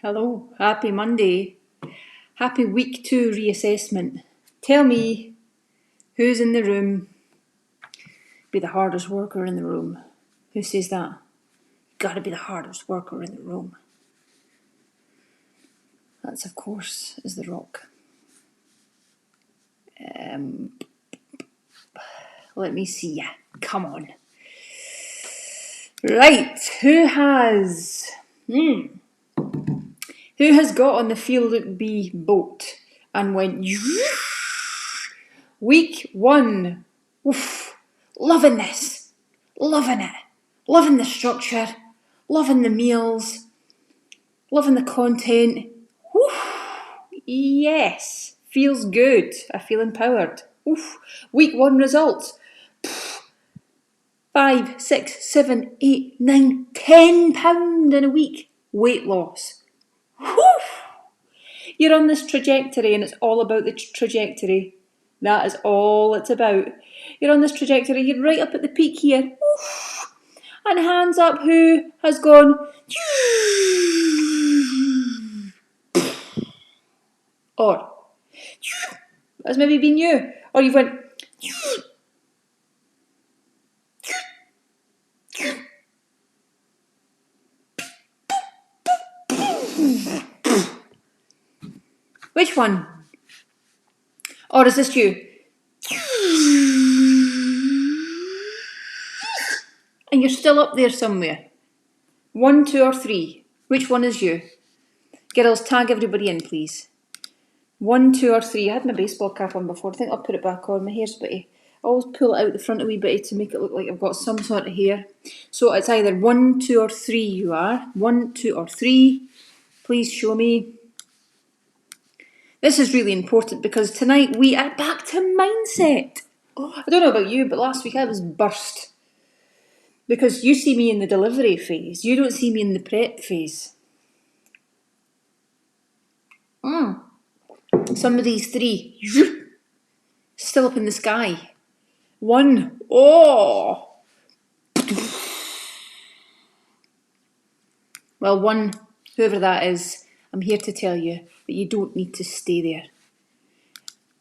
Hello, happy Monday. Happy week 2 reassessment. Tell me who's in the room. Be the hardest worker in the room. Who says that? Gotta be the hardest worker in the room. That's, of course, is The Rock. Let me see ya. Come on. Right, who has got on the Field B boat and went week 1? Oof, loving this, loving it, loving the structure, loving the meals, loving the content. Oof, yes, feels good. I feel empowered. Oof, week 1 results. 5, 6, 7, 8, 9, 10 pound in a week. Weight loss. Whew. You're on this trajectory and it's all about the trajectory. That is all it's about. You're on this trajectory, you're right up at the peak here. Oof. And hands up who has gone. Or that's maybe been you. Or you've went. Which one? Or is this you? And you're still up there somewhere. 1, 2 or 3. Which one is you? Girls, tag everybody in, please. 1, 2 or 3. I had my baseball cap on before. I think I'll put it back on. My hair's bitty. I always pull it out the front a wee bit to make it look like I've got some sort of hair. So it's either 1, 2 or 3 you are. 1, 2 or 3. Please show me. This is really important because tonight we are back to mindset. Oh, I don't know about you, but last week I was burst. Because you see me in the delivery phase. You don't see me in the prep phase. Some of these 3, still up in the sky. 1, oh. Well, 1, whoever that is, I'm here to tell you that you don't need to stay there.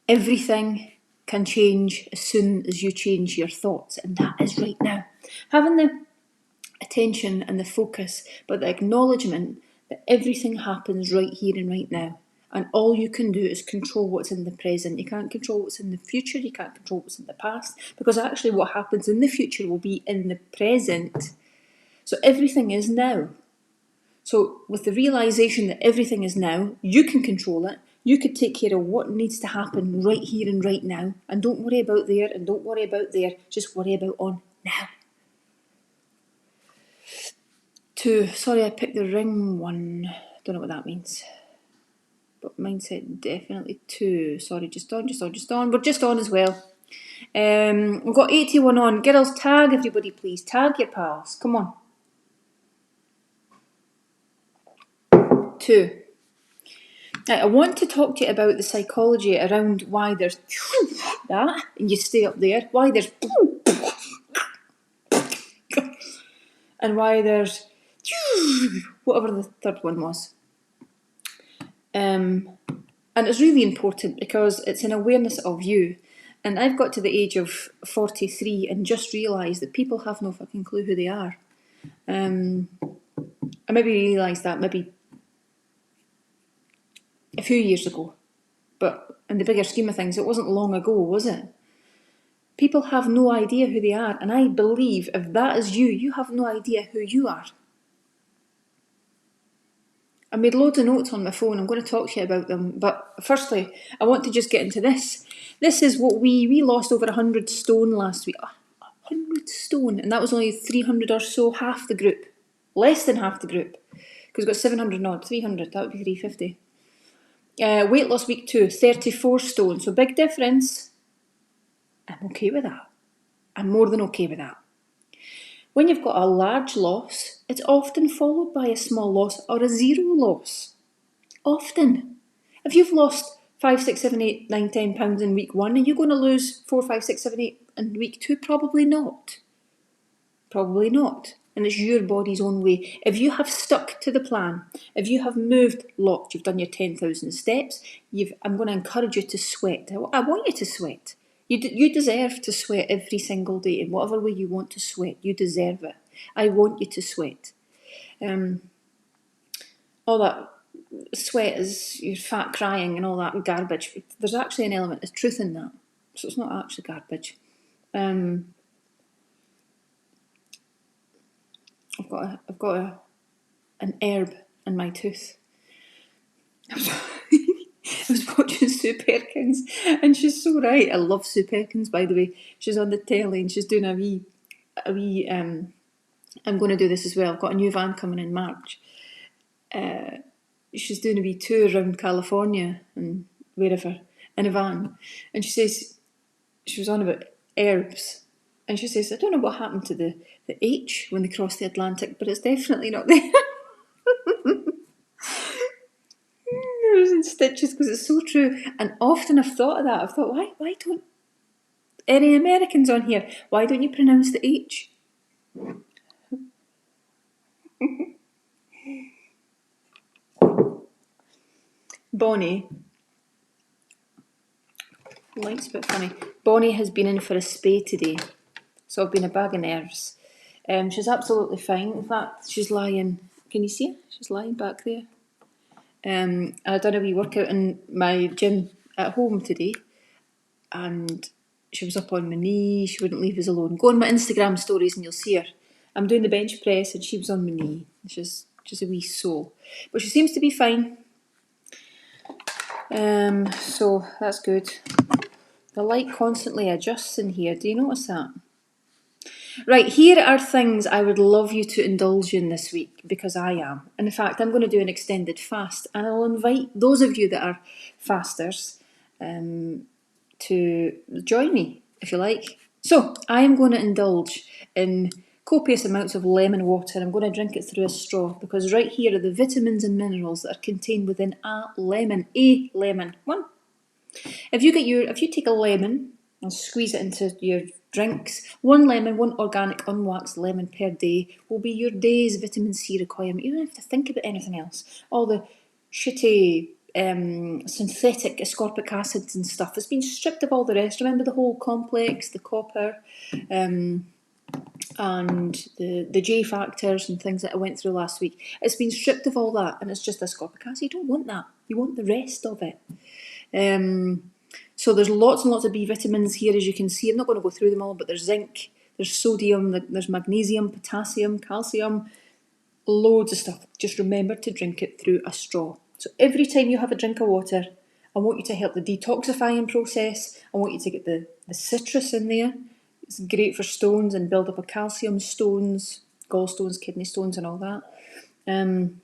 Everything can change as soon as you change your thoughts, and that is right now. Having the attention and the focus, but the acknowledgement that everything happens right here and right now. And all you can do is control what's in the present. You can't control what's in the future, you can't control what's in the past, because actually what happens in the future will be in the present. So everything is now. So with the realisation that everything is now, you can control it. You could take care of what needs to happen right here and right now. And don't worry about there and don't worry about there. Just worry about on now. 2, sorry I picked the ring one. Don't know what that means. But mindset definitely 2. Sorry, just on. We're just on as well. We've got 81 on. Girls, tag everybody please. Tag your pals. Come on. 2. I want to talk to you about the psychology around why there's that, and you stay up there, why there's and why there's whatever the third one was. And it's really important because it's an awareness of you. And I've got to the age of 43 and just realised that people have no fucking clue who they are. I maybe realised that maybe a few years ago, but in the bigger scheme of things, it wasn't long ago, was it? People have no idea who they are, and I believe if that is you, you have no idea who you are. I made loads of notes on my phone. I'm going to talk to you about them, but firstly, I want to just get into this. This is what we lost over 100 stone last week. 100 stone, and that was only 300 or so, half the group. Less than half the group, because we've got 700 odd, 300, that would be 350. Weight loss week 2, 34 stone, so big difference. I'm okay with that. I'm more than okay with that. When you've got a large loss, it's often followed by a small loss or a zero loss. Often. If you've lost 5, 6, 7, 8, 9, 10 pounds in week 1, are you going to lose 4, 5, 6, 7, 8 in week 2? Probably not. Probably not. and it's your body's own way. If you have stuck to the plan, if you have moved lots, you've done your 10,000 steps, I'm going to encourage you to sweat. I want you to sweat. You deserve to sweat every single day in whatever way you want to sweat. You deserve it. I want you to sweat. All that sweat is your fat crying and all that garbage. There's actually an element of truth in that. So it's not actually garbage. I've got an herb in my tooth. I was watching Sue Perkins, and she's so right. I love Sue Perkins, by the way. She's on the telly and she's doing a wee. I'm going to do this as well. I've got a new van coming in March. She's doing a wee tour around California and wherever in a van, and she says she was on about herbs, and she says I don't know what happened to the H when they crossed the Atlantic, but it's definitely not there. I was in stitches because it's so true, and often I've thought of that. I've thought, why don't any Americans on here? Why don't you pronounce the H? Bonnie, light's a bit funny. Bonnie has been in for a spay today, so I've been a bag of nerves. She's absolutely fine. In fact, she's lying. Can you see her? She's lying back there. I done a wee workout in my gym at home today, and she was up on my knee. She wouldn't leave us alone. Go on my Instagram stories and you'll see her. I'm doing the bench press and she was on my knee. She's a wee soul, but she seems to be fine. So that's good. The light constantly adjusts in here. Do you notice that? Right, here are things I would love you to indulge in this week, because I am. And in fact, I'm going to do an extended fast, and I'll invite those of you that are fasters to join me, if you like. So, I am going to indulge in copious amounts of lemon water. I'm going to drink it through a straw, because right here are the vitamins and minerals that are contained within a lemon. One. If you take a lemon and squeeze it into your drinks, one lemon, one organic unwaxed lemon per day will be your day's vitamin C requirement. You don't have to think about anything else. All the shitty synthetic ascorbic acids and stuff has been stripped of all the rest. Remember the whole complex, the copper, and the J factors and things that I went through last week. It's been stripped of all that, and it's just ascorbic acid. You don't want that. You want the rest of it. So there's lots and lots of B vitamins here, as you can see. I'm not going to go through them all, but there's zinc, there's sodium, there's magnesium, potassium, calcium, loads of stuff. Just remember to drink it through a straw. So every time you have a drink of water, I want you to help the detoxifying process. I want you to get the citrus in there. It's great for stones and build up of calcium, stones, gallstones, kidney stones and all that. And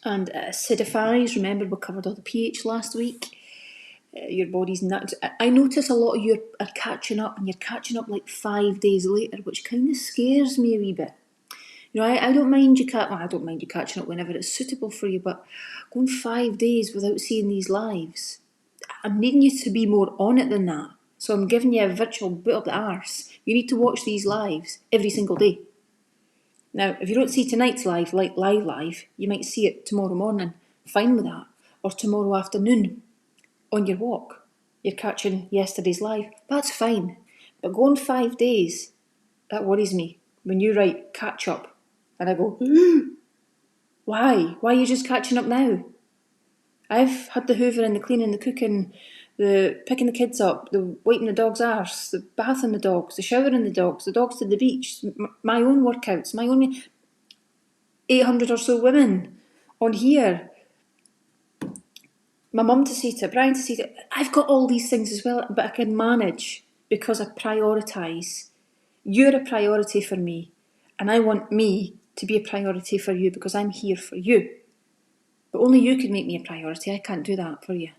it acidifies. Remember, we covered all the pH last week. Your body's not. I notice a lot of you are catching up, and you're catching up like 5 days later, which kind of scares me a wee bit. You know, I don't mind you I don't mind you catching up whenever it's suitable for you, but going 5 days without seeing these lives, I'm needing you to be more on it than that. So I'm giving you a virtual boot up the arse. You need to watch these lives every single day. Now, if you don't see tonight's live, you might see it tomorrow morning. Fine with that. Or tomorrow afternoon on your walk. You're catching yesterday's live. That's fine. But going 5 days, that worries me. When you write catch up, and I go, why? Why are you just catching up now? I've had the hoovering, the cleaning, the cooking, the picking the kids up, the wiping the dog's arse, the bathing the dogs, the showering the dogs to the beach, my own workouts, my own 800 or so women on here. My mum to see to, Brian to see to. I've got all these things as well, but I can manage because I prioritise. You're a priority for me, and I want me to be a priority for you because I'm here for you. But only you can make me a priority. I can't do that for you.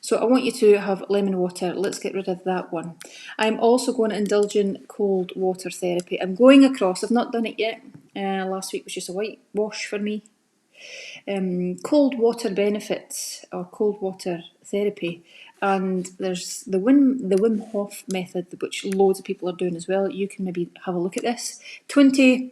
So I want you to have lemon water. Let's get rid of that one. I'm also going to indulge in cold water therapy. I'm going across, I've not done it yet. Last week was just a whitewash for me. Cold water benefits, or cold water therapy. and there's the Wim Hof method, which loads of people are doing as well. You can maybe have a look at this. 20-day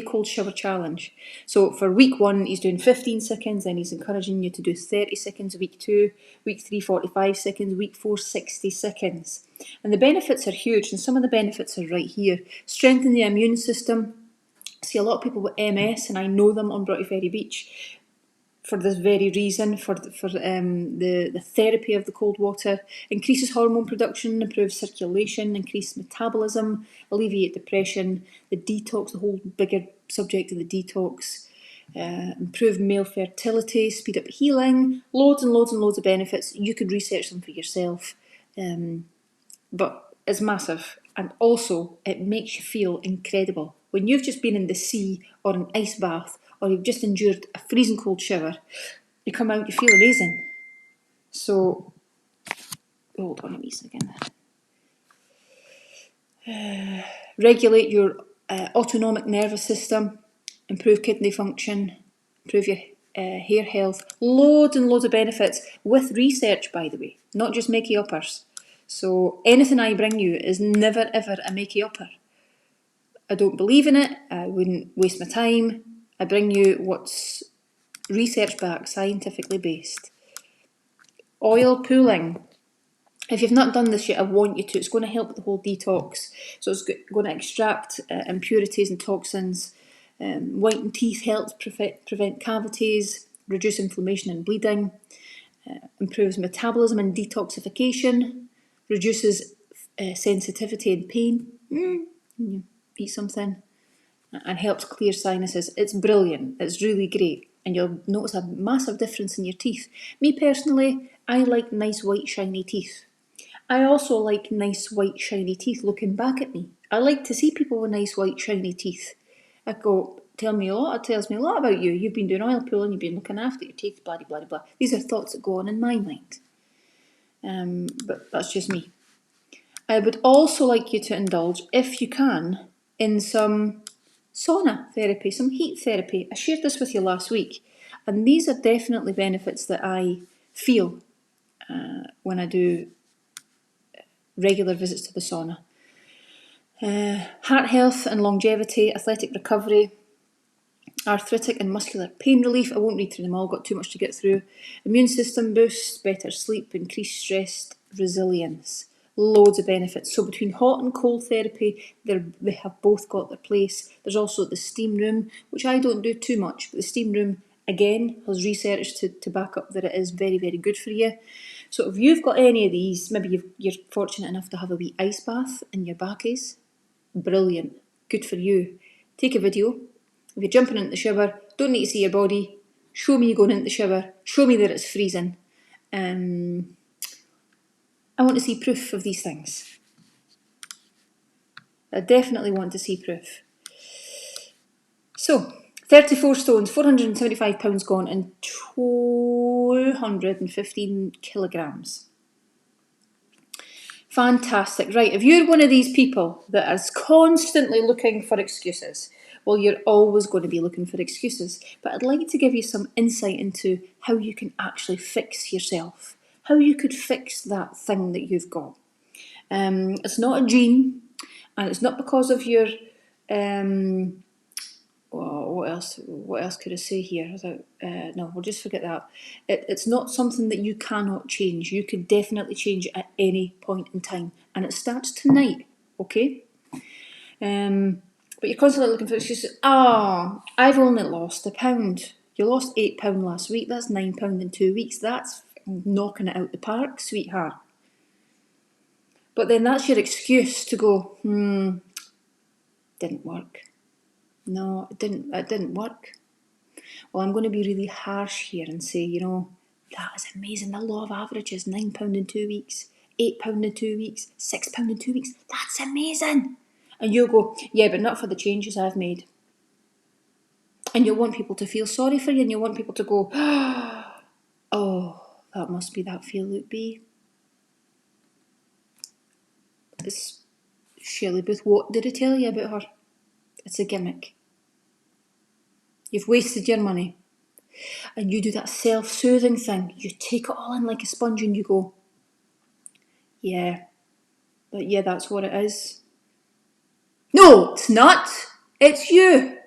cold shower challenge. So for week 1, he's doing 15 seconds, then he's encouraging you to do 30 seconds. Week 2, week 3, 45 seconds, week 4, 60 seconds. And the benefits are huge, and some of the benefits are right here. Strengthen the immune system. I see a lot of people with MS, and I know them on Broughty Ferry Beach for this very reason, for the therapy of the cold water. Increases hormone production, improves circulation, increase metabolism, alleviate depression, the detox, the whole bigger subject of the detox, improve male fertility, speed up healing, loads and loads and loads of benefits. You could research them for yourself, but it's massive, and also it makes you feel incredible. When you've just been in the sea or an ice bath, or you've just endured a freezing cold shower, you come out, you feel amazing. So, hold on a wee second. Regulate your autonomic nervous system, improve kidney function, improve your hair health. Loads and loads of benefits, with research, by the way, not just makey-uppers. So anything I bring you is never ever a makey-upper. I don't believe in it, I wouldn't waste my time. I bring you what's research backed, scientifically based. Oil pulling. If you've not done this yet, I want you to. It's going to help with the whole detox. So it's going to extract impurities and toxins, whiten teeth, helps prevent cavities, reduce inflammation and bleeding, improves metabolism and detoxification, reduces sensitivity and pain. You eat something, and helps clear sinuses. It's brilliant. It's really great. And you'll notice a massive difference in your teeth. Me personally, I like nice white shiny teeth. I also like nice white shiny teeth looking back at me. I like to see people with nice white shiny teeth. I go, it tells me a lot about you. You've been doing oil pulling, you've been looking after your teeth, blah, blah, blah. These are thoughts that go on in my mind. But that's just me. I would also like you to indulge, if you can, in some sauna therapy, some heat therapy. I shared this with you last week, and these are definitely benefits that I feel when I do regular visits to the sauna. Heart health and longevity, athletic recovery, arthritic and muscular pain relief. I won't read through them all, got too much to get through. Immune system boost, better sleep, increased stress resilience. Loads of benefits. So between hot and cold therapy, they have both got their place. There's also the steam room, which I don't do too much, but the steam room, again, has research to back up that it is very, very good for you. So if you've got any of these, maybe you're fortunate enough to have a wee ice bath in your backies, brilliant, good for you. Take a video. If you're jumping into the shower, don't need to see your body. Show me you going into the shower. Show me that it's freezing. I want to see proof of these things. I definitely want to see proof. So, 34 stones, £475 gone, and 215 kilograms. Fantastic. Right, if you're one of these people that is constantly looking for excuses, well, you're always going to be looking for excuses. But I'd like to give you some insight into how you can actually fix yourself, how you could fix that thing that you've got. It's not a gene, and it's not because of your what else could I say here? No, we'll just forget that. It's not something that you cannot change. You could definitely change it at any point in time, and it starts tonight. Okay. But you're constantly looking for excuses. I've only lost £1. You lost £8 last week. That's £9 in 2 weeks. That's knocking it out the park, sweetheart. But then that's your excuse to go, didn't work. No, it didn't work. Well, I'm going to be really harsh here and say, that is amazing. The law of averages, £9 in 2 weeks, £8 in 2 weeks, £6 in 2 weeks. That's amazing. And you'll go, yeah, but not for the changes I've made. And you'll want people to feel sorry for you, and you'll want people to go, oh, that must be that feel Luke B. It's Shelley Booth. What did I tell you about her? It's a gimmick. You've wasted your money. and you do that self-soothing thing. You take it all in like a sponge and you go, yeah, that's what it is. No, it's not. It's you.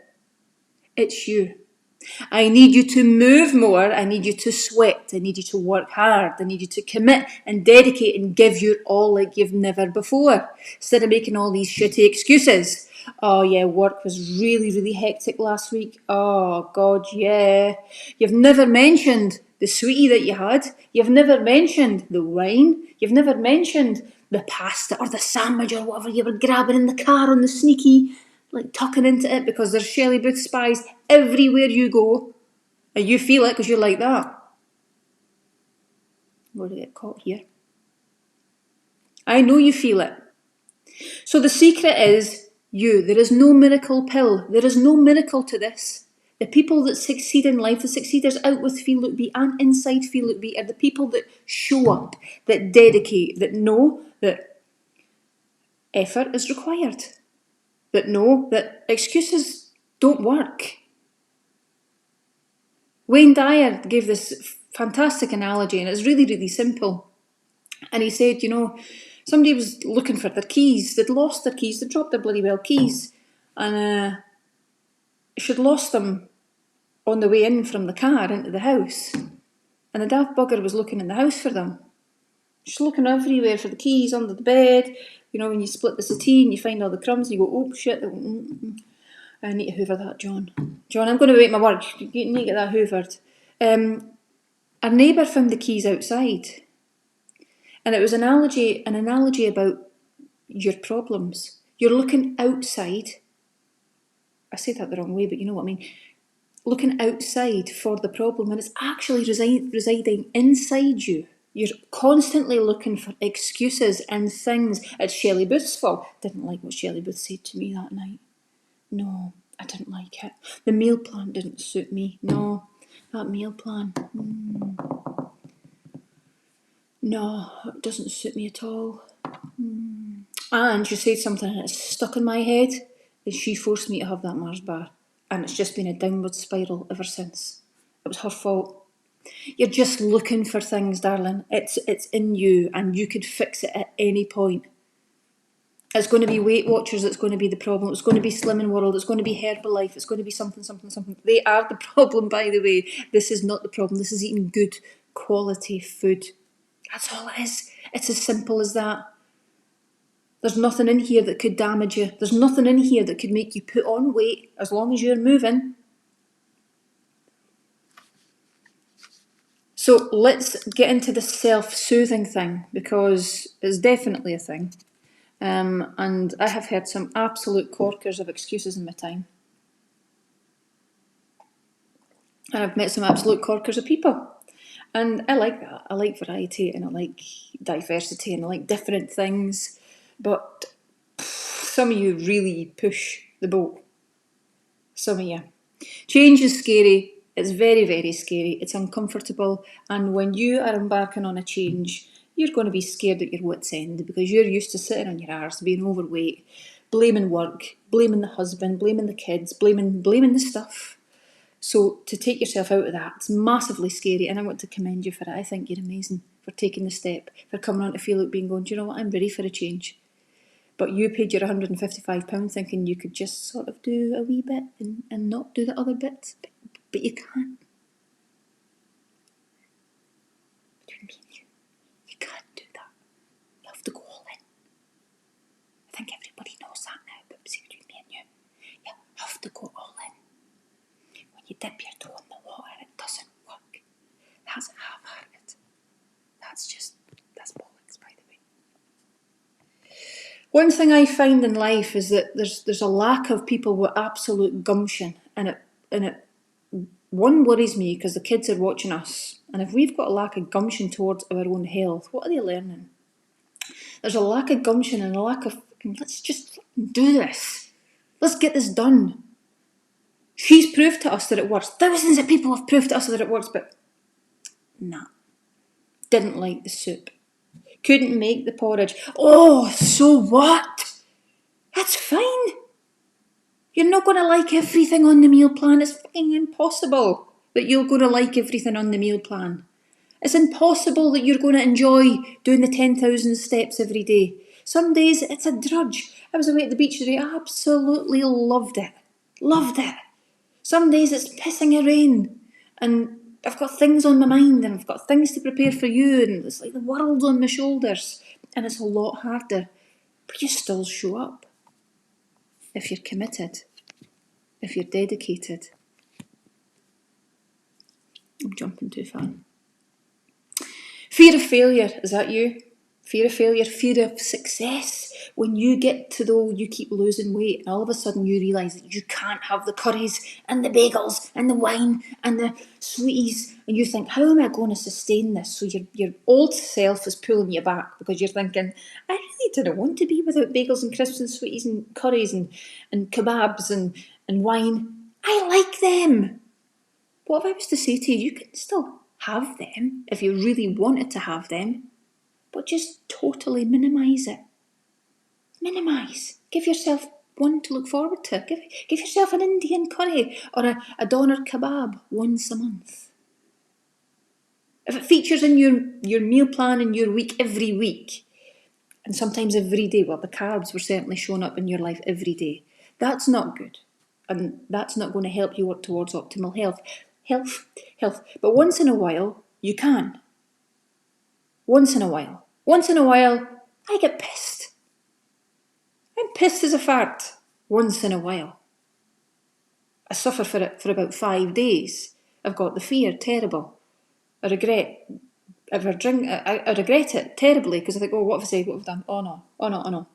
It's you. I need you to move more. I need you to sweat. I need you to work hard. I need you to commit and dedicate and give your all like you've never before. Instead of making all these shitty excuses. Oh yeah, work was really, really hectic last week. Oh God, yeah. You've never mentioned the sweetie that you had. You've never mentioned the wine. You've never mentioned the pasta or the sandwich or whatever you were grabbing in the car on the sneaky, like tucking into it because there's Shelley Booth spies everywhere you go. And you feel it because you're like that. I'm going to get caught here. I know you feel it. So the secret is you. There is no miracle pill. There is no miracle to this. The people that succeed in life, the succeeders out with Feel Look Beat and inside Feel Look Beat, are the people that show up, that dedicate, that know that effort is required, that know that excuses don't work. Wayne Dyer gave this fantastic analogy, and it's really, really simple. And he said, somebody was looking for their keys. They'd lost their keys. They'd dropped their bloody well keys. And she'd lost them on the way in from the car into the house. And the daft bugger was looking in the house for them. She's looking everywhere for the keys, under the bed. When you split the settee and you find all the crumbs, and you go, oh, shit. I need to hoover that, John. John, I'm going to wait my work. You need to get that hoovered. Our neighbour found the keys outside. And it was an analogy about your problems. You're looking outside. I say that the wrong way, but you know what I mean. Looking outside for the problem, and it's actually residing inside you. You're constantly looking for excuses and things. It's Shelley Booth's fault. Didn't like what Shelley Booth said to me that night. No, I didn't like it. The meal plan didn't suit me. No, that meal plan. No, it doesn't suit me at all. And she said something and it's stuck in my head. And she forced me to have that Mars bar. And it's just been a downward spiral ever since. It was her fault. You're just looking for things, darling. It's in you, and you could fix it at any point. It's going to be Weight Watchers that's going to be the problem. It's going to be Slimming World. It's going to be Herbalife. It's going to be something. They are the problem, by the way. This is not the problem. This is eating good quality food. That's all it is. It's as simple as that. There's nothing in here that could damage you. There's nothing in here that could make you put on weight as long as you're moving. So let's get into the self-soothing thing, because it's definitely a thing. And I have heard some absolute corkers of excuses in my time. And I've met some absolute corkers of people. And I like that. I like variety and I like diversity and I like different things. But some of you really push the boat. Some of you. Change is scary. It's very, very scary. It's uncomfortable. And when you are embarking on a change, you're going to be scared at your wit's end because you're used to sitting on your arse, being overweight, blaming work, blaming the husband, blaming the kids, blaming the stuff. So to take yourself out of that, it's massively scary, and I want to commend you for it. I think you're amazing for taking the step, for coming on to Feel Look Beat and going, do you know what, I'm ready for a change. But you paid your £155 thinking you could just sort of do a wee bit and not do the other bits, but you can't. Between me and you can't do that. You have to go all in. I think everybody knows that now, but between me and you have to go all in. You dip your toe in the water, it doesn't work. That's half-hearted. That's bollocks, by the way. One thing I find in life is that there's a lack of people with absolute gumption, and it one worries me because the kids are watching us, and if we've got a lack of gumption towards our own health, what are they learning? There's a lack of gumption and a lack of let's just do this. Let's get this done. She's proved to us that it works. Thousands of people have proved to us that it works, but nah. Didn't like the soup. Couldn't make the porridge. Oh, so what? That's fine. You're not going to like everything on the meal plan. It's fucking impossible. that you're going to like everything on the meal plan. It's impossible that you're going to enjoy doing the 10,000 steps every day. Some days it's a drudge. I was away at the beach today, I absolutely loved it. Loved it. Some days it's pissing a rain and I've got things on my mind and I've got things to prepare for you and it's like the world's on my shoulders and it's a lot harder. But you still show up. If you're committed. If you're dedicated. I'm jumping too far. Fear of failure, is that you? Fear of failure, fear of success. When you get to you keep losing weight and all of a sudden you realise that you can't have the curries and the bagels and the wine and the sweeties and you think, how am I going to sustain this? So your old self is pulling you back because you're thinking, I really didn't want to be without bagels and crisps and sweeties and curries and kebabs and wine. I like them. What if I was to say to you, you can still have them if you really wanted to have them, but just totally minimise it. Minimise. Give yourself one to look forward to. Give yourself an Indian curry or a doner kebab once a month. If it features in your meal plan in your week every week, and sometimes every day, well, the carbs were certainly showing up in your life every day, that's not good. And that's not going to help you work towards optimal health. Health. But once in a while, you can. Once in a while, I get pissed. I'm pissed as a fart. Once in a while. I suffer for it for about 5 days. I've got the fear, terrible. I regret it terribly because I think, oh, what have I said? What have I done? Oh no.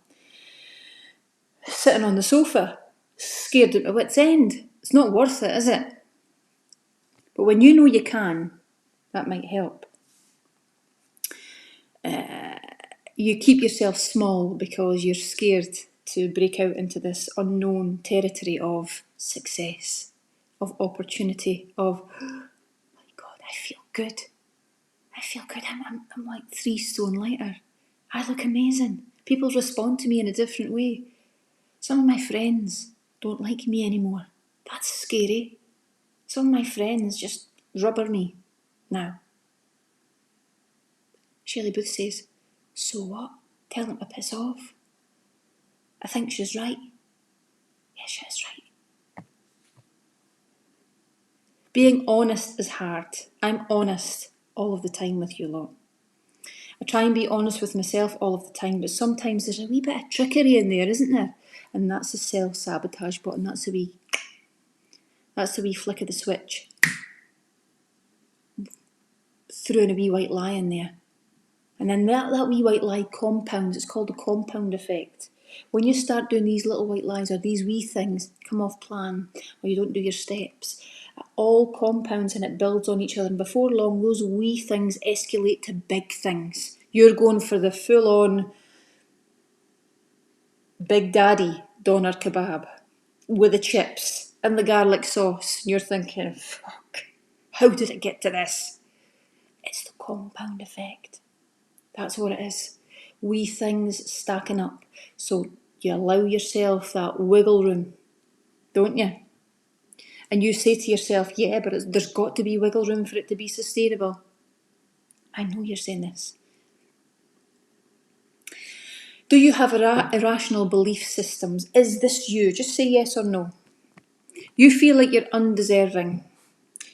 Sitting on the sofa, scared at my wit's end. It's not worth it, is it? But when you know you can, that might help. You keep yourself small because you're scared to break out into this unknown territory of success, of opportunity, of, oh my God, I feel good. I'm like 3 stone lighter. I look amazing. People respond to me in a different way. Some of my friends don't like me anymore. That's scary. Some of my friends just rubber me now. Shelley Booth says, so what? Tell them to piss off. I think she's right. Yeah, she is right. Being honest is hard. I'm honest all of the time with you lot. I try and be honest with myself all of the time, but sometimes there's a wee bit of trickery in there, isn't there? And that's the self-sabotage button. That's the wee flick of the switch. Throwing a wee white lie in there. And then that wee white lie compounds. It's called the compound effect. When you start doing these little white lies or these wee things come off plan or you don't do your steps, it all compounds and it builds on each other. And before long, those wee things escalate to big things. You're going for the full-on Big Daddy doner kebab with the chips and the garlic sauce. And you're thinking, fuck, how did it get to this? It's the compound effect. That's what it is. Wee things stacking up. So you allow yourself that wiggle room, don't you? And you say to yourself, yeah, but there's got to be wiggle room for it to be sustainable. I know you're saying this. Do you have irrational belief systems? Is this you? Just say yes or no. You feel like you're undeserving.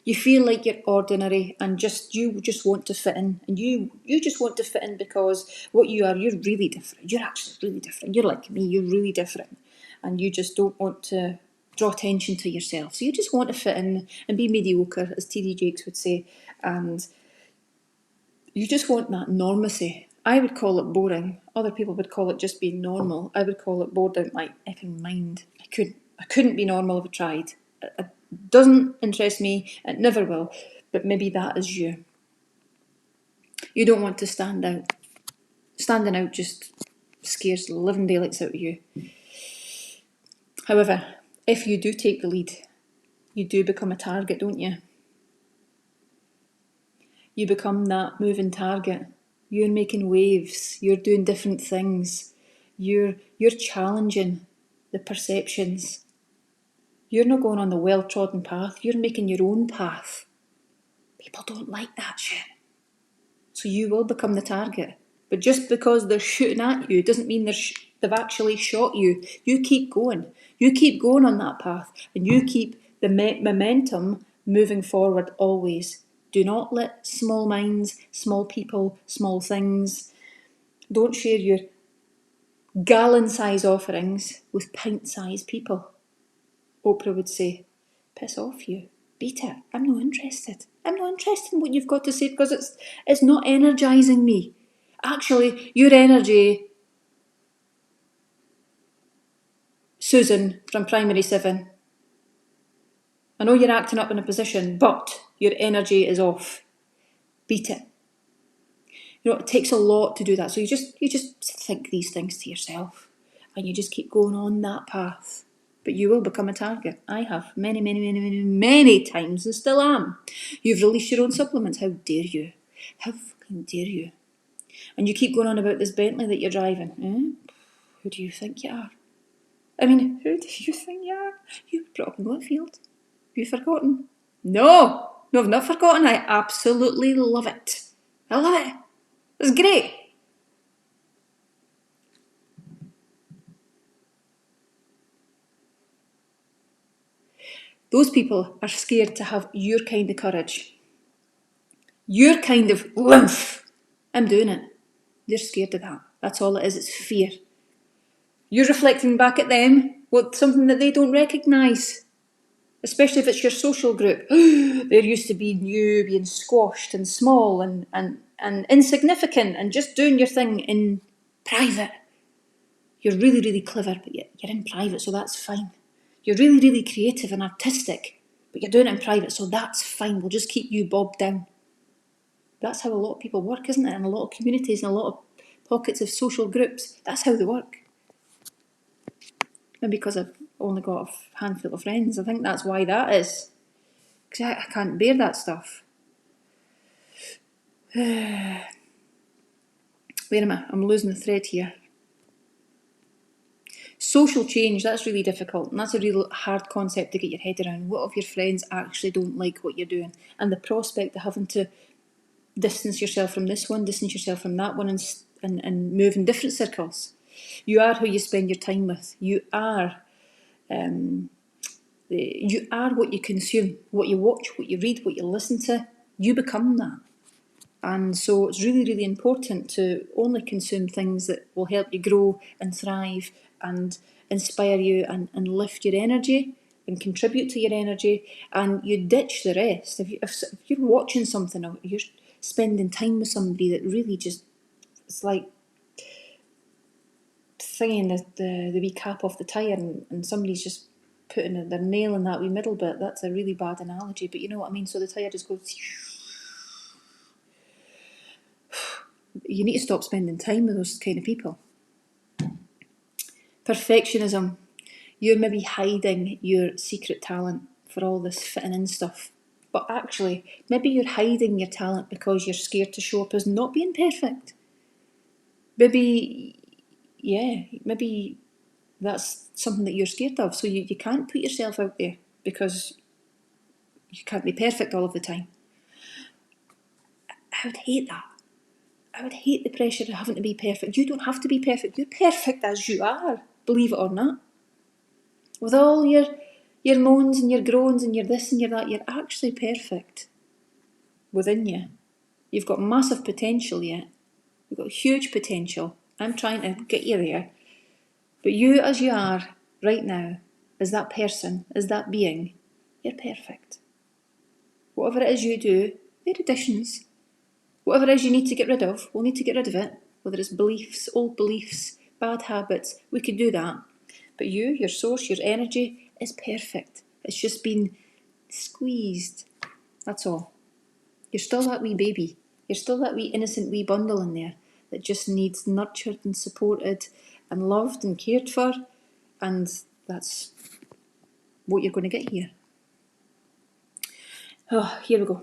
You feel like you're ordinary and you just want to fit in. And you just want to fit in because what you are, you're really different. You're actually really different. You're like me, you're really different. And you just don't want to draw attention to yourself. So you just want to fit in and be mediocre, as T.D. Jakes would say. And you just want that normacy. I would call it boring. Other people would call it just being normal. I would call it bored out my effing mind. I couldn't be normal if I tried. It doesn't interest me, it never will, but maybe that is you. You don't want to stand out. Standing out just scares the living daylights out of you. However, if you do take the lead, you do become a target, don't you? You become that moving target. You're making waves, you're doing different things, you're challenging the perceptions. You're not going on the well-trodden path, you're making your own path. People don't like that shit. So you will become the target. But just because they're shooting at you doesn't mean they've actually shot you. You keep going. You keep going on that path, and you keep the momentum moving forward always. Do not let small minds, small people, small things. Don't share your gallon-size offerings with pint-size people. Oprah would say, piss off you. Beat it. I'm not interested. I'm not interested in what you've got to say because it's not energising me. Actually, your energy, Susan from Primary 7, I know you're acting up in a position, but your energy is off. Beat it. It takes a lot to do that. So you just think these things to yourself and you just keep going on that path. But you will become a target. I have many times and still am. You've released your own supplements. How dare you? How fucking dare you? And you keep going on about this Bentley that you're driving. Who do you think you are? I mean, who do you think you are? You brought up in Whitfield. Have you forgotten? No, I've not forgotten. I absolutely love it. I love it. It's great. Those people are scared to have your kind of courage. Your kind of lymph. I'm doing it. They're scared of that. That's all it is. It's fear. You're reflecting back at them with something that they don't recognise. Especially if it's your social group. They're used to being you, being squashed and small and insignificant and just doing your thing in private. You're really, really clever, but you're in private, so that's fine. You're really, really creative and artistic, but you're doing it in private, so that's fine. We'll just keep you bobbed down. That's how a lot of people work, isn't it? And a lot of communities and a lot of pockets of social groups, that's how they work. And because I've only got a handful of friends, I think that's why that is. Because I can't bear that stuff. Where am I? I'm losing the thread here. Social change, that's really difficult, and that's a real hard concept to get your head around. What if your friends actually don't like what you're doing? And the prospect of having to distance yourself from this one, distance yourself from that one, and move in different circles. You are who you spend your time with. You are what you consume, what you watch, what you read, what you listen to. You become that. And so it's really, really important to only consume things that will help you grow and thrive and inspire you and lift your energy and contribute to your energy. And you ditch the rest. If you're watching something or you're spending time with somebody that really just, it's like thinking the wee cap off the tyre and somebody's just putting their nail in that wee middle bit. That's a really bad analogy, but you know what I mean. So the tyre just goes. You need to stop spending time with those kind of people. Perfectionism. You're maybe hiding your secret talent for all this fitting in stuff. But actually, maybe you're hiding your talent because you're scared to show up as not being perfect. Maybe that's something that you're scared of. So you can't put yourself out there because you can't be perfect all of the time. I would hate that. I would hate the pressure of having to be perfect. You don't have to be perfect. You're perfect as you are, believe it or not. With all your moans and your groans and your this and your that, you're actually perfect within you. You've got massive potential yet. You've got huge potential. I'm trying to get you there. But you as you are right now, as that person, as that being, you're perfect. Whatever it is you do, they're additions. Whatever it is you need to get rid of, we'll need to get rid of it. Whether it's beliefs, old beliefs, bad habits, we could do that. But you, your source, your energy is perfect. It's just been squeezed. That's all. You're still that wee baby. You're still that wee innocent wee bundle in there that just needs nurtured and supported and loved and cared for. And that's what you're going to get here. Oh, here we go.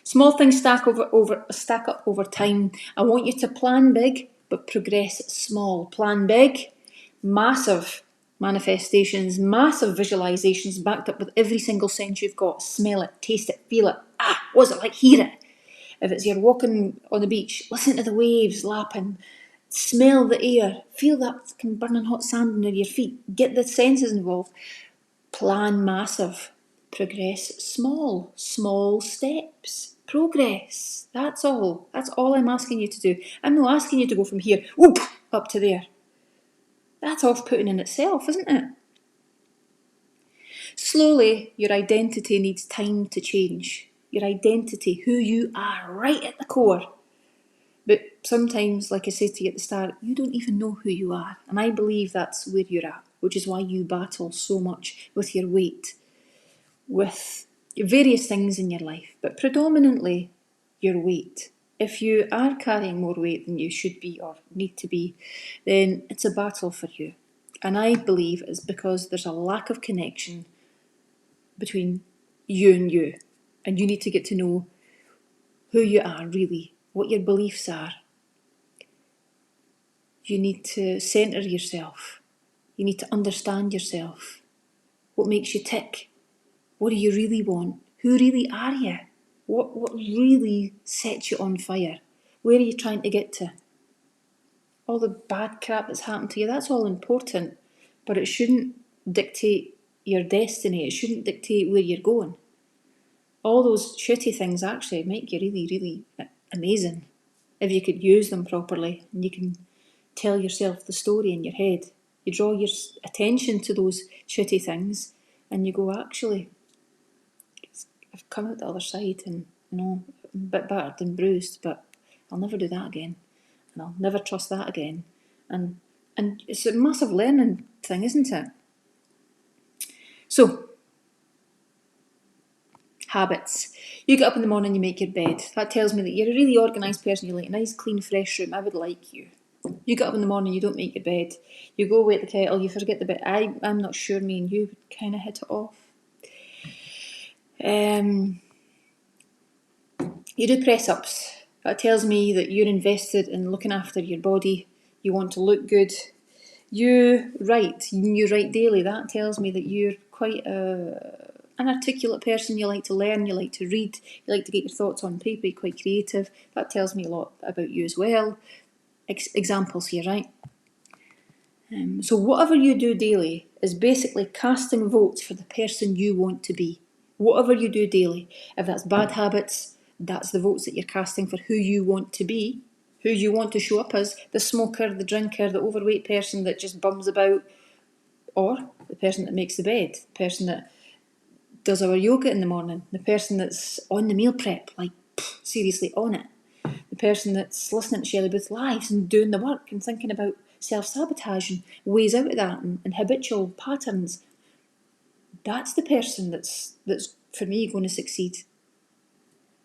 Small things stack up over time. I want you to plan big, but progress small. Plan big, massive manifestations, massive visualizations backed up with every single sense you've got. Smell it, taste it, feel it, what's it like? Hear it. If it's you're walking on the beach, listen to the waves lapping, smell the air, feel that burning hot sand under your feet, get the senses involved. Plan massive, progress small, small steps. Progress. That's all. That's all I'm asking you to do. I'm not asking you to go from here, whoop, up to there. That's off-putting in itself, isn't it? Slowly, your identity needs time to change. Your identity, who you are, right at the core. But sometimes, like I said to you at the start, you don't even know who you are. And I believe that's where you're at, which is why you battle so much with your weight, with various things in your life, but predominantly your weight. If you are carrying more weight than you should be or need to be, then it's a battle for you. And I believe it's because there's a lack of connection between you, and you need to get to know who you are really, what your beliefs are. You need to centre yourself. You need to understand yourself. What makes you tick? What do you really want? Who really are you? What really sets you on fire? Where are you trying to get to? All the bad crap that's happened to you, that's all important, but it shouldn't dictate your destiny. It shouldn't dictate where you're going. All those shitty things actually make you really, really amazing if you could use them properly and you can tell yourself the story in your head. You draw your attention to those shitty things and you go, actually, I've come out the other side and, I'm a bit battered and bruised, but I'll never do that again. And I'll never trust that again. And it's a massive learning thing, isn't it? So, habits. You get up in the morning, you make your bed. That tells me that you're a really organised person. You like a nice, clean, fresh room. I would like you. You get up in the morning, you don't make your bed. You go wet the kettle, you forget the bit. I'm not sure me and you would kind of hit it off. You do press-ups. That tells me that you're invested in looking after your body. You want to look good. You write daily. That tells me that you're quite an articulate person. You like to learn, you like to read, you like to get your thoughts on paper, you're quite creative. That tells me a lot about you as well. Examples here, right? So whatever you do daily is basically casting votes for the person you want to be. Whatever you do daily, if that's bad habits, that's the votes that you're casting for who you want to be, who you want to show up as, the smoker, the drinker, the overweight person that just bums about, or the person that makes the bed, the person that does our yoga in the morning, the person that's on the meal prep, like seriously on it, the person that's listening to Shelley Booth lives and doing the work and thinking about self-sabotage and ways out of that and habitual patterns. That's the person that's for me going to succeed.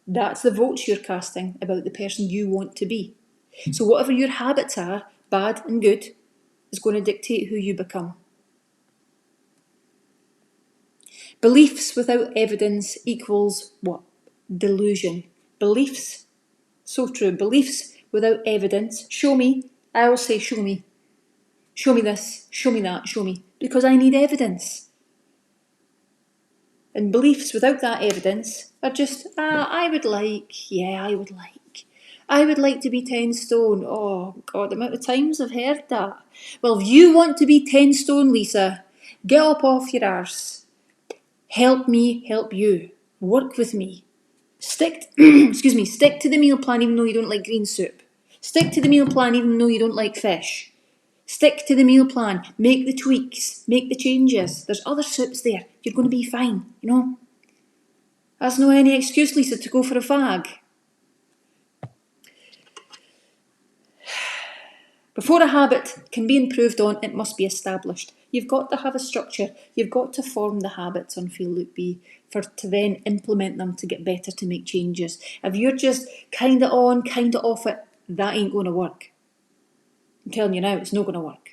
That's the votes you're casting about the person you want to be. So whatever your habits are, bad and good, is going to dictate who you become. Beliefs without evidence equals what? Delusion. Beliefs, so true. Beliefs without evidence. Show me. I always say show me. Show me this, show me that, show me. Because I need evidence. And beliefs without that evidence are just, I would like to be 10 stone. Oh, God, the amount of times I've heard that. Well, if you want to be 10 stone, Lisa, get up off your arse. Help me help you. Work with me. Stick to the meal plan even though you don't like green soup. Stick to the meal plan even though you don't like fish. Stick to the meal plan. Make the tweaks. Make the changes. There's other soups there. You're going to be fine, That's no any excuse, Lisa, to go for a fag. Before a habit can be improved on, it must be established. You've got to have a structure. You've got to form the habits on Feel Look Be to then implement them to get better, to make changes. If you're just kind of on, kind of off it, that ain't going to work. I'm telling you now, it's not going to work.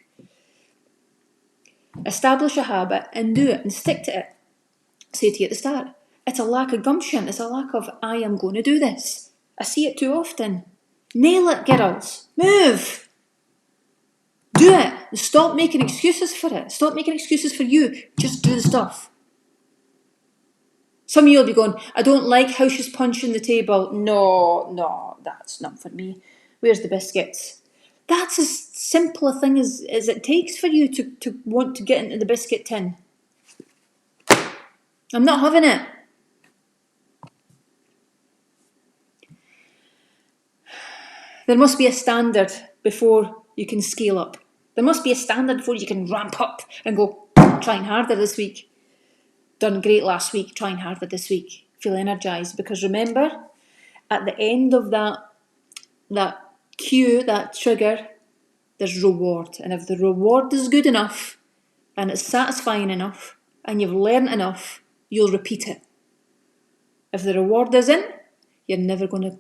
Establish a habit and do it and stick to it. Say to you at the start, it's a lack of gumption. It's a lack of, I am going to do this. I see it too often. Nail it, girls. Move. Do it. Stop making excuses for it. Stop making excuses for you. Just do the stuff. Some of you will be going, I don't like how she's punching the table. No, that's not for me. Where's the biscuits? That's as simple a thing as it takes for you to want to get into the biscuit tin. I'm not having it. There must be a standard before you can scale up. There must be a standard before you can ramp up and go, trying harder this week. Done great last week, trying harder this week. Feel energised. Because remember, at the end of that cue, that trigger, there's reward. And if the reward is good enough and it's satisfying enough and you've learned enough, you'll repeat it. If the reward isn't, you're never going to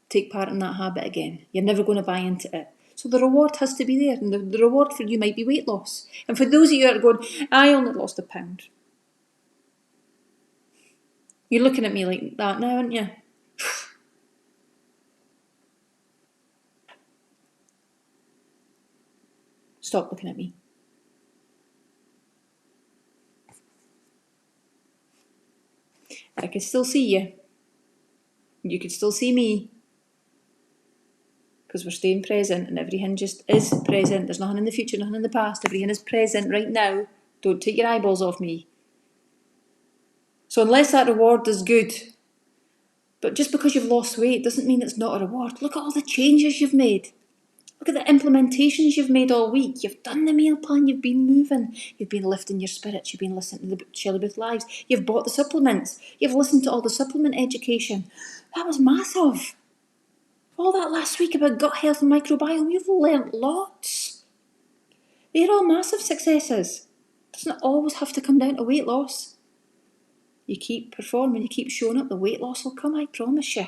take part in that habit again. You're never going to buy into it. So the reward has to be there. And the reward for you might be weight loss. And for those of you that are going, I only lost £1. You're looking at me like that now, aren't you? Stop looking at me. I can still see you. You can still see me. Because we're staying present and everything just is present. There's nothing in the future, nothing in the past. Everything is present right now. Don't take your eyeballs off me. So unless that reward is good, but just because you've lost weight doesn't mean it's not a reward. Look at all the changes you've made. Look at the implementations you've made all week. You've done the meal plan, you've been moving, you've been lifting your spirits, you've been listening to the Shelley Booth Lives, you've bought the supplements, you've listened to all the supplement education. That was massive. All that last week about gut health and microbiome, you've learnt lots. They're all massive successes. It doesn't always have to come down to weight loss. You keep performing, you keep showing up, the weight loss will come, I promise you.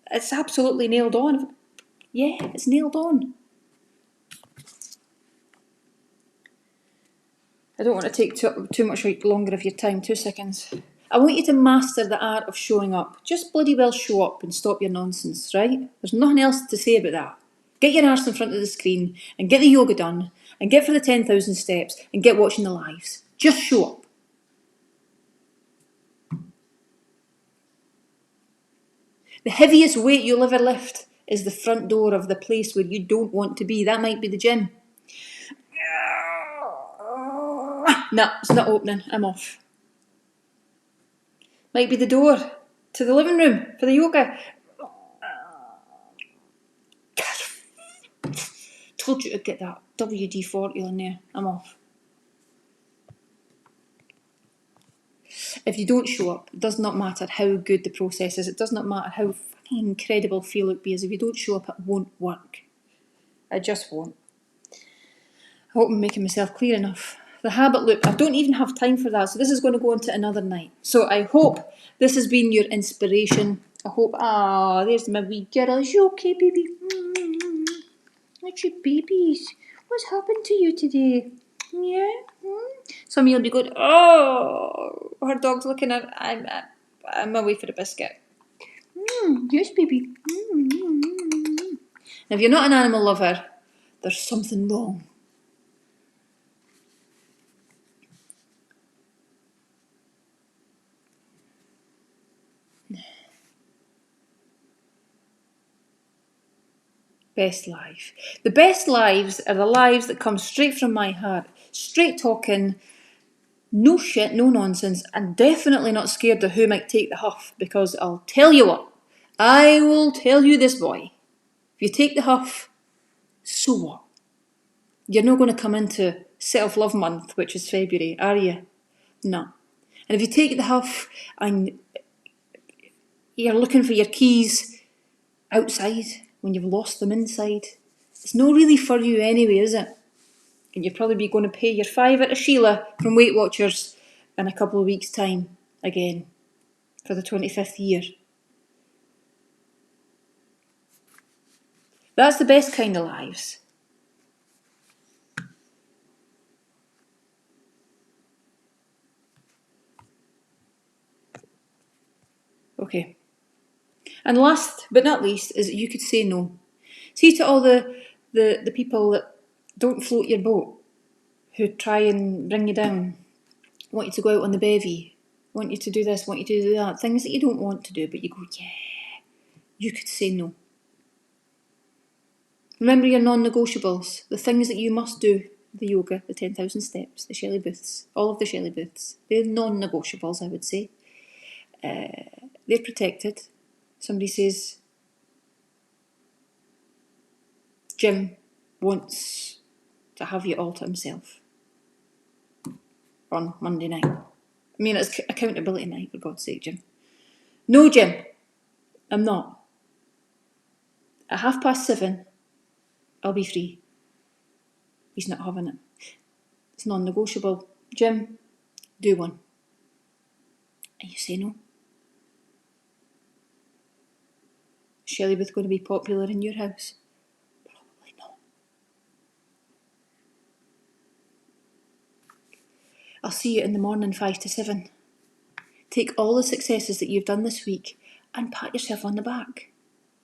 It's absolutely nailed on. Yeah, it's nailed on. I don't want to take too much longer of your time, 2 seconds. I want you to master the art of showing up. Just bloody well show up and stop your nonsense, right? There's nothing else to say about that. Get your arse in front of the screen and get the yoga done and get for the 10,000 steps and get watching the lives. Just show up. The heaviest weight you'll ever lift is the front door of the place where you don't want to be. That might be the gym. No, it's not opening. I'm off. Might be the door to the living room for the yoga. Told you to get that WD-40 on there. I'm off. If you don't show up, it does not matter how good the process is. It does not matter how fucking incredible feel it be. If you don't show up, it won't work. It just won't. I hope I'm making myself clear enough. The habit loop, I don't even have time for that, so this is going to go into another night. So I hope this has been your inspiration. I hope, there's my wee girl. Is you okay, baby? It's your babies. What's happened to you today? Yeah? Some of you will be going, her dog's looking at, I'm away for a biscuit. Yes, baby. Now, if you're not an animal lover, there's something wrong. Best life. The best lives are the lives that come straight from my heart. Straight talking, no shit, no nonsense, and definitely not scared of who might take the huff, because I'll tell you what, I will tell you this, boy. If you take the huff, so what? You're not going to come into Self-Love Month, which is February, are you? No. And if you take the huff and you're looking for your keys outside when you've lost them inside, it's not really for you anyway, is it? And you'll probably be going to pay your £5 to Sheila from Weight Watchers in a couple of weeks' time again for the 25th year. That's the best kind of lives. Okay. And last but not least is that you could say no. See, to all the people that don't float your boat, who try and bring you down, want you to go out on the bevy, want you to do this, want you to do that. Things that you don't want to do, but you go, yeah, you could say no. Remember your non-negotiables, the things that you must do, the yoga, the 10,000 steps, the Shelley Booths, all of the Shelley Booths. They're non-negotiables, I would say. They're protected. Somebody says, Jim wants to have you all to himself on Monday night. I mean, it's accountability night, for God's sake, Jim. No, Jim, I'm not. At 7:30, I'll be free. He's not having it. It's non-negotiable. Jim, do one. And you say no. Shelley Booth going to be popular in your house? Probably not. I'll see you in the morning, 5 to 7. Take all the successes that you've done this week and pat yourself on the back.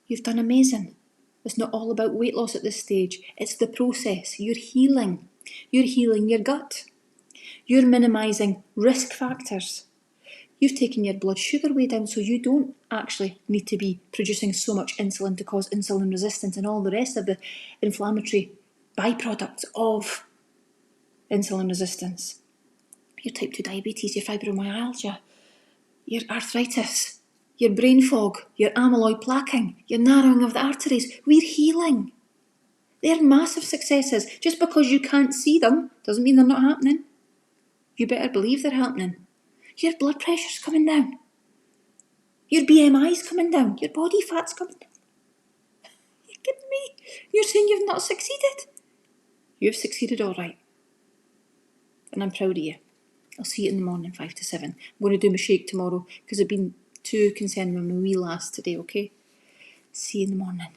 You've done amazing. It's not all about weight loss at this stage. It's the process. You're healing. You're healing your gut. You're minimising risk factors. You've taken your blood sugar way down, so you don't actually need to be producing so much insulin to cause insulin resistance and all the rest of the inflammatory byproducts of insulin resistance. Your type 2 diabetes, your fibromyalgia, your arthritis, your brain fog, your amyloid plaquing, your narrowing of the arteries. We're healing. They're massive successes. Just because you can't see them doesn't mean they're not happening. You better believe they're happening. Your blood pressure's coming down. Your BMI's coming down. Your body fat's coming down. You're kidding me? You're saying you've not succeeded? You've succeeded all right. And I'm proud of you. I'll see you in the morning, 5 to 7. I'm going to do my shake tomorrow because I've been too concerned with my wee lass today, okay? See you in the morning.